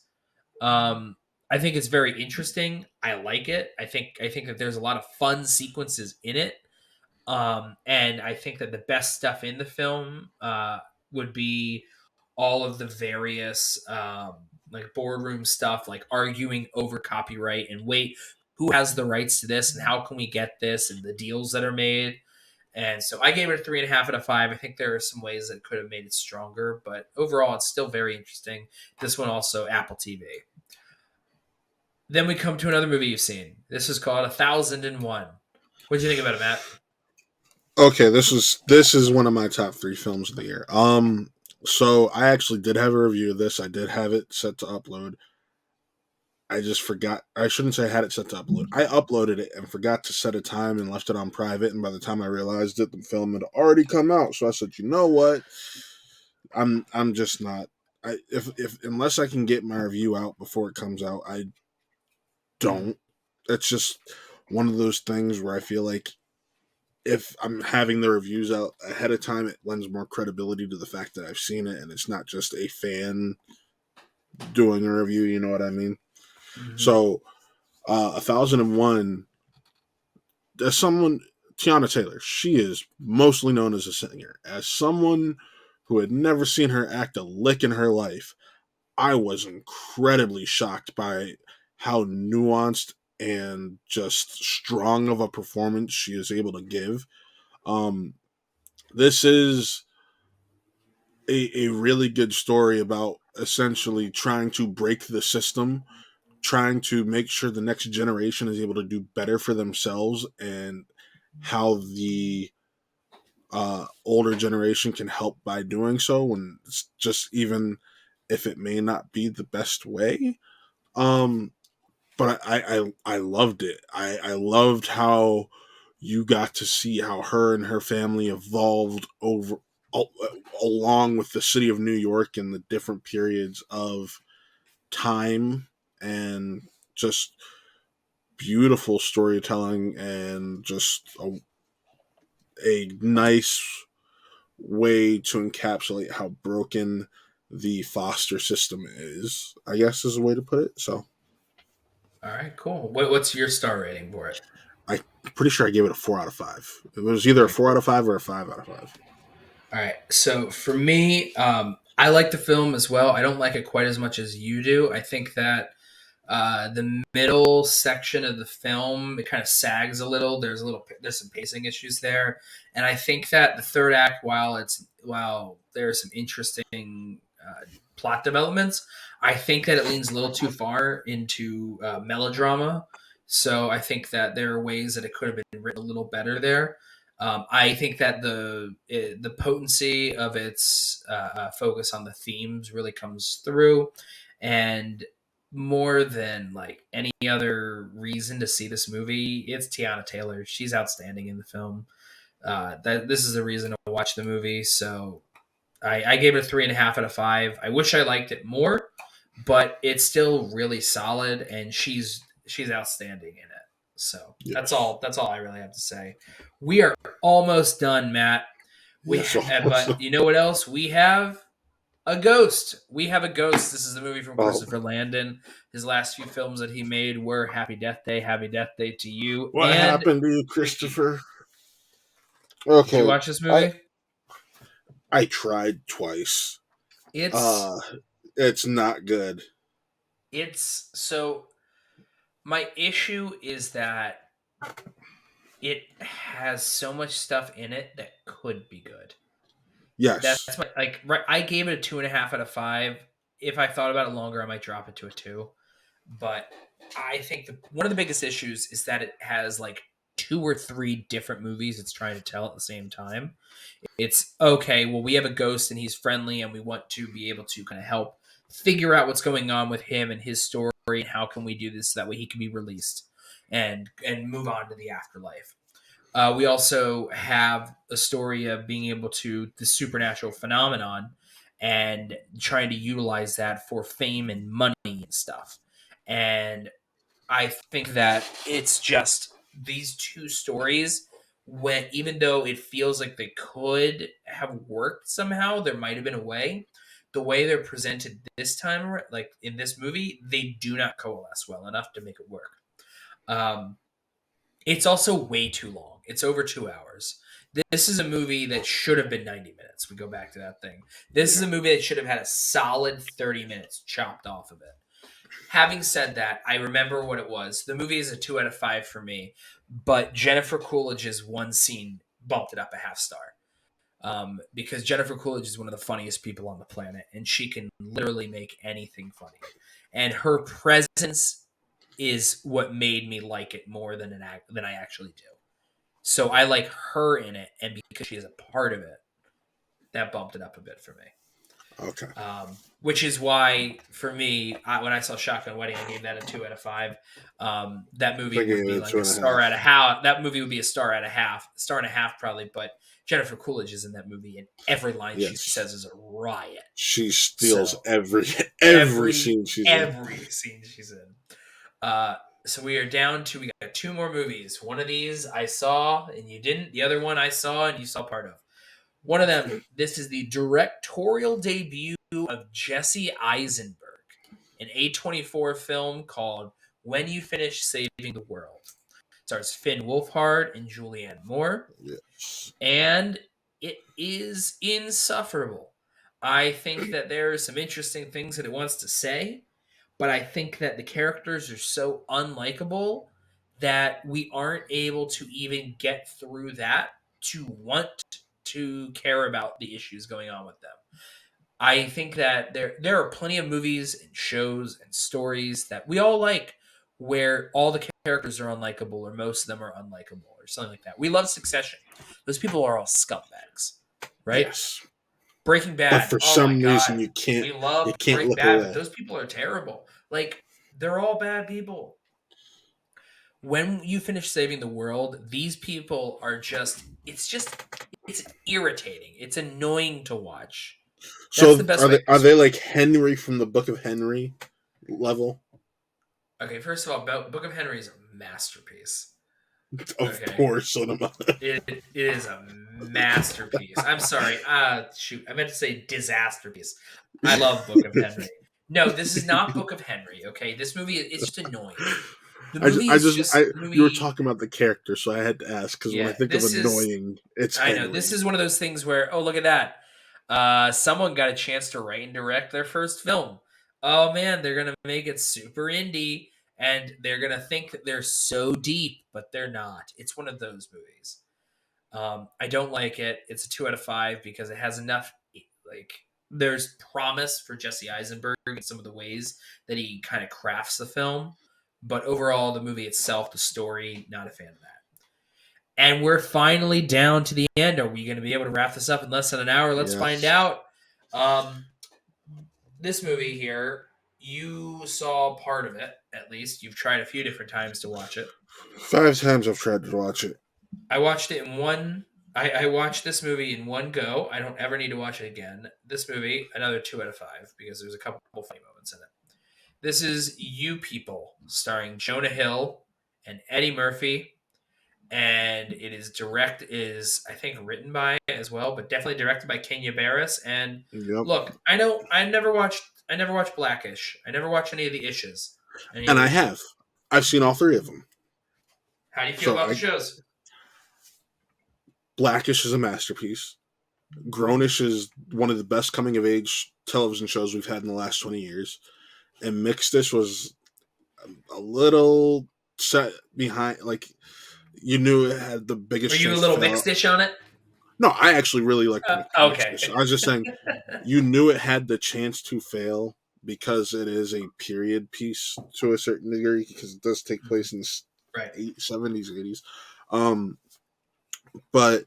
I think it's very interesting. I like it. I think that there's a lot of fun sequences in it. And I think that the best stuff in the film would be all of the various like boardroom stuff, like arguing over copyright and wait, who has the rights to this and how can we get this and the deals that are made. And so I gave it a 3.5 out of 5. I think there are some ways that could have made it stronger, but overall, it's still very interesting. This one also Apple TV. Then we come to another movie you've seen. This is called 1001. What did you think about it, Matt? Okay, this is one of my top 3 films of the year. So I actually did have a review of this. I did have it set to upload. I just forgot. I shouldn't say I had it set to upload. I uploaded it and forgot to set a time and left it on private. And by the time I realized it, the film had already come out. So I said, you know what? I'm just not. If unless I can get my review out before it comes out, I don't. It's just one of those things where I feel like if I'm having the reviews out ahead of time, it lends more credibility to the fact that I've seen it and it's not just a fan doing a review. You know what I mean? Mm-hmm. So, 1001, as someone, Tiana Taylor, she is mostly known as a singer. As someone who had never seen her act a lick in her life, I was incredibly shocked by how nuanced and just strong of a performance she is able to give. Um, this is a really good story about essentially trying to break the system, trying to make sure the next generation is able to do better for themselves, and how the older generation can help by doing so when it's just even if it may not be the best way. Um, but I loved it. I loved how you got to see how her and her family evolved over along with the city of New York and the different periods of time, and just beautiful storytelling and just a nice way to encapsulate how broken the foster system is, I guess is a way to put it. So All right, cool. What's your star rating for it? I'm pretty sure I gave it a 4 out of 5. It was either All a right, four out cool. of five or a 5 out of 5. All right. So for me, I like the film as well. I don't like it quite as much as you do. I think that the middle section of the film, it kind of sags a little. There's some pacing issues there, and I think that the third act, while there are some interesting plot developments, I think that it leans a little too far into melodrama. So I think that there are ways that it could have been written a little better there. I think that the potency of its focus on the themes really comes through, and more than like any other reason to see this movie, it's Tiana Taylor. She's outstanding in the film. That this is the reason to watch the movie. So I gave it a 3.5 out of 5. I wish I liked it more, but it's still really solid, and she's outstanding in it. So that's Yes. all. That's all I really have to say. We are almost done, Matt. Yes. But you know what else we have? A Ghost. We have a Ghost. This is the movie from Oh, Christopher Landon. His last few films that he made were Happy Death Day to You, what and happened to you, Mickey. Christopher? Did you Okay, watch this I movie? I tried twice. It's Uh, it's not good. it's so my issue is that it has so much stuff in it that could be good. Yes. That's my like right. I gave it a 2.5 out of 5. If I thought about it longer, I might drop it to a 2. But I think one of the biggest issues is that it has like 2 or 3 different movies it's trying to tell at the same time. It's okay, well, we have a ghost and he's friendly, and we want to be able to kind of help figure out what's going on with him and his story, and how can we do this so that way he can be released and move on to the afterlife. We also have a story of being able to the supernatural phenomenon and trying to utilize that for fame and money and stuff. And I think that it's just these two stories, when even though it feels like they could have worked somehow, there might have been a way. The way they're presented this time, like in this movie, they do not coalesce well enough to make it work. Um, it's also way too long. It's over 2 hours. This is a movie that should have been 90 minutes. We go back to that thing. This is Yeah. a movie that should have had a solid 30 minutes chopped off of it. Having said that, I remember what it was. The movie is a 2 out of 5 for me, but Jennifer Coolidge's one scene bumped it up a half star. Because Jennifer Coolidge is one of the funniest people on the planet, and she can literally make anything funny. And her presence is what made me like it more than I actually do. So I like her in it, and because she is a part of it, that bumped it up a bit for me. Okay. Which is why, for me, when I saw Shotgun Wedding, I gave that a 2 out of 5. That I movie think I would gave be it like two a and a star half. out of half. That movie would be a star and a half probably. But Jennifer Coolidge is in that movie, and every line she Yes. says is a riot. She steals So every scene she's in. every scene she's in. Uh, so we are down to we got 2 more movies. One of these I saw and you didn't. The other one I saw and you saw part of. One of them. This is the directorial debut of Jesse Eisenberg, an A24 film called When You Finish Saving the World. It stars Finn Wolfhard and Julianne Moore, Yes. and it is insufferable. I think that there are some interesting things that it wants to say, but I think that the characters are so unlikable that we aren't able to even get through that to want to care about the issues going on with them. I think that there are plenty of movies and shows and stories that we all like where all the characters are unlikable or most of them are unlikable or something like that. We love Succession. Those people are all scumbags, right? Yes. Breaking But Bad. for Oh my some reason god. We you love can't Breaking look Bad, but away. those people are terrible. Like they're all bad people. When you finish saving the world, these people are it's irritating. It's annoying to watch. That's the So best way to are describe they it. like Henry from the Book of Henry level? Okay, first of all, Book of Henry is a masterpiece. Of Okay, poor cinema. it is a masterpiece. I'm sorry. Shoot, I meant to say disaster piece. I love Book of Henry. No, this is not Book of Henry. Okay, this movie it's just annoying. The movie is just the you were movie. talking about the character, so I had to ask because when I Yeah, think of this is. annoying, it's I know this Henry. is one of those things where oh look at that, someone got a chance to write and direct their first film. Oh man, they're gonna make it super indie, and they're gonna think that they're so deep, but they're not. It's one of those movies. I don't like it. It's a 2 out of 5 because it has enough like there's promise for Jesse Eisenberg in some of the ways that he kind of crafts the film, but overall the movie itself, the story, not a fan of that. And we're finally down to the end. Are we going to be able to wrap this up in less than an hour? Let's find Yes. out. Um, this movie here, you saw part of it, at least. You've tried a few different times to watch it. 5 times I've tried to watch it. I watched it in one. I watched this movie in one go. I don't ever need to watch it again. This movie, another 2 out of 5 because there's a couple funny moments in it. This is You People, starring Jonah Hill and Eddie Murphy, and it is I think written by as well, but definitely directed by Kenya Barris. And Yep. look, I never watched Blackish. I never watched any of the issues. Any of And the I issues. have. I've seen all 3 of them. How do you feel So about the shows? Blackish is a masterpiece. Grownish is one of the best coming of age television shows we've had in the last 20 years. And Mixedish was a little set behind, like, you knew it had the Were biggest you a chance to little fail. mixed ish on it? No, I actually really like Okay. Mixedish. I was just saying, you knew it had the chance to fail because it is a period piece to a certain degree because it does take place in Right. 70s, 80s. But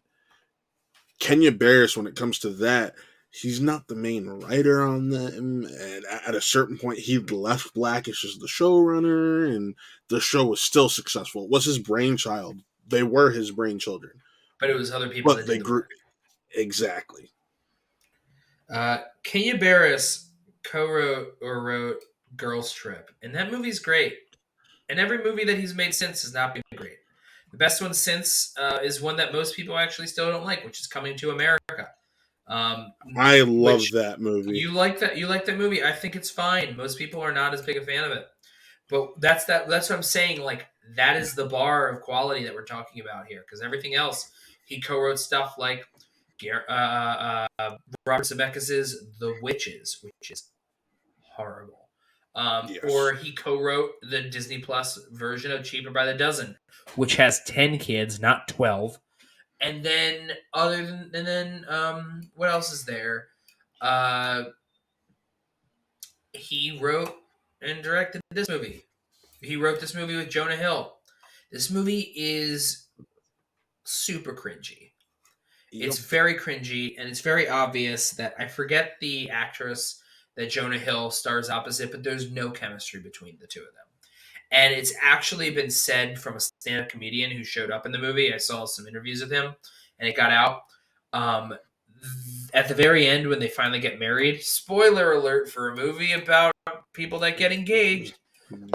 Kenya Barris, when it comes to that, he's not the main writer on them. And at a certain point, he left Blackish as the showrunner, and the show was still successful. It was his brainchild. They were his brainchildren. But it was other people But that they did the grew. work. Exactly. Kenya Barris co-wrote or wrote Girls Trip, and that movie's great. And every movie that he's made since has not been great. The best one since is one that most people actually still don't like, which is Coming to America. Um, I love which that movie. you like that? You like that movie? I think it's fine. Most people are not as big a fan of it, but that's what I'm saying. Like that is the bar of quality that we're talking about here. Because everything else, he co-wrote stuff like Robert Zemeckis' The Witches, which is horrible. Yes. Or he co-wrote the Disney Plus version of Cheaper by the Dozen, which has 10 kids, not 12. And then what else is there? Uh, he wrote and directed this movie. He wrote this movie with Jonah Hill. This movie is super cringy. Yep. It's very cringy, and it's very obvious that I forget the actress that Jonah Hill stars opposite, but there's no chemistry between the two of them. And it's actually been said from a stand-up comedian who showed up in the movie. I saw some interviews with him, and it got out. At the very end, when they finally get married, spoiler alert for a movie about people that get engaged,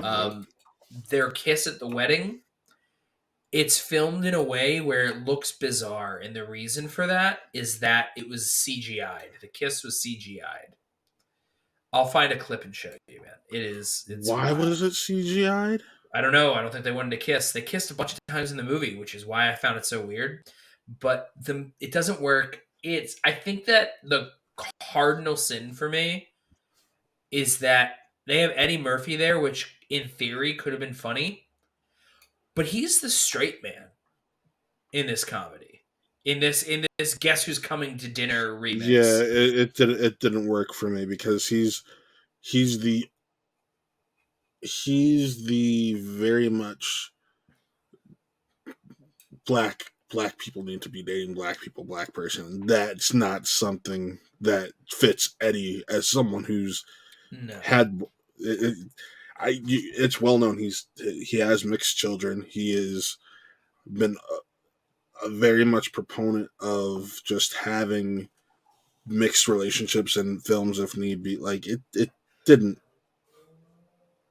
Yep. their kiss at the wedding, it's filmed in a way where it looks bizarre. And the reason for that is that it was CGI'd. The kiss was CGI'd. I'll find a clip and show you, man. It's Why wild. was it CGI'd? I don't know. I don't think they wanted to kiss. They kissed a bunch of times in the movie, which is why I found it so weird. But it doesn't work. I think that the cardinal sin for me is that they have Eddie Murphy there, which in theory could have been funny, but he's the straight man in this comedy. In this Guess Who's Coming to Dinner Yeah, remix. it didn't work for me because he's the he's the very much black people need to be dating black people, black person. That's not something that fits Eddie as someone who's No. had it's well known he has mixed children. He has been a very much proponent of just having mixed relationships in films if need be. Like it didn't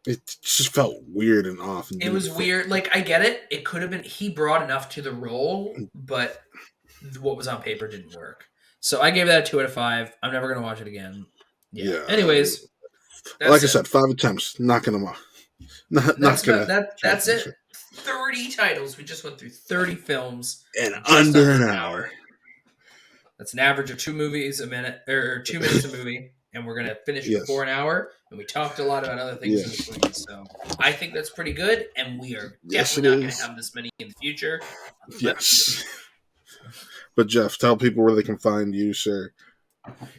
it just felt weird and off and It didn't was fit. weird. Like, I get it. It could have been, he brought enough to the role, but what was on paper didn't work. So I gave that a 2 out of 5. I'm never going to watch it again. Yeah. Yeah, Anyways, like that's I it. said, 5 attempts, not gonna not That's gonna about that. try to That's finish it. it 30 titles. We just went through 30 films in in just under under an an hour. hour. That's an average of 2 movies a minute, or 2 minutes a movie, and we're gonna finish it Yes, before an hour. And we talked a lot about other things in yes, between, so I think that's pretty good. And we are yes, it definitely not gonna is. have this many in the future. Let's do Yes, but Jeff, tell people where they can find you, sir.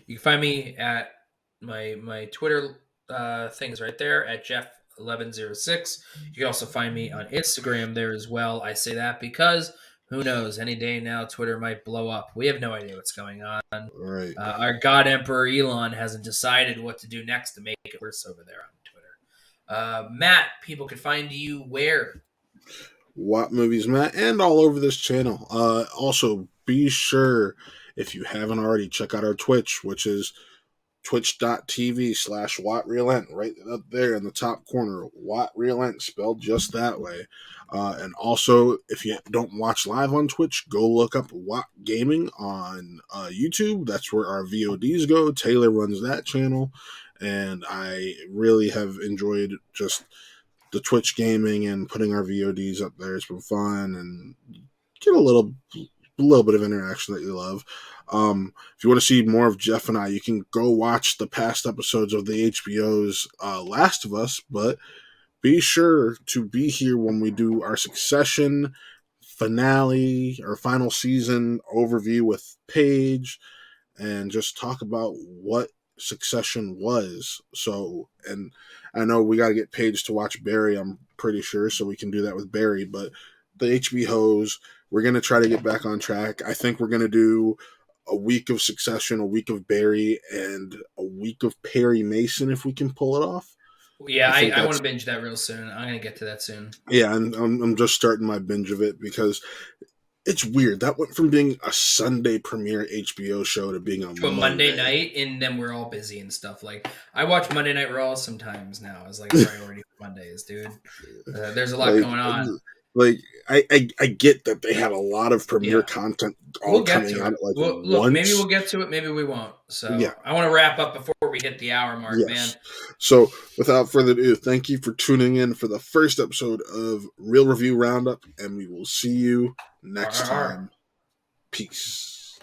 You can find me at my Twitter things right there at Jeff1106. You can also find me on Instagram there as well. I say that because who knows? Any day now, Twitter might blow up. We have no idea what's going on. All right. Our God Emperor Elon hasn't decided what to do next to make it worse over there on Twitter. Matt, people can find you where? What Movies Matt, and all over this channel. Also, be sure, if you haven't already, check out our Twitch, which is twitch.tv/WattRealent, right up there in the top corner. WattRealent, spelled just that way. And also, if you don't watch live on Twitch, go look up Watt Gaming on YouTube. That's where our VODs go. Taylor runs that channel, and I really have enjoyed just the Twitch gaming and putting our VODs up there. It's been fun and get a little bit of interaction that you love. If you want to see more of Jeff and I, you can go watch the past episodes of the HBO's Last of Us, but be sure to be here when we do our Succession finale or final season overview with Paige and just talk about what Succession was. So, and I know we got to get Paige to watch Barry, I'm pretty sure, so we can do that with Barry, but the HBO's, we're going to try to get back on track. I think we're going to do a week of Succession, a week of Barry, and a week of Perry Mason if we can pull it off. Yeah, I I, think I want that's to binge that real soon. I'm gonna get to that soon. yeah, and I'm just starting my binge of it because it's weird. That went from being a Sunday premiere HBO show to being a To a Monday Monday. night, and then we're all busy and stuff. Like, I watch Monday Night Raw sometimes now as like a priority for Mondays, dude. There's a lot like going on. like I get that they have a lot of premiere Yeah, content all we'll get coming to out it. at like Well, look, maybe we'll once. get to it, maybe we won't. Yeah, So I want to wrap up before we hit the hour mark, man. yes. So without further ado, thank you for tuning in for the first episode of Real Review Roundup, and we will see you next time. Peace.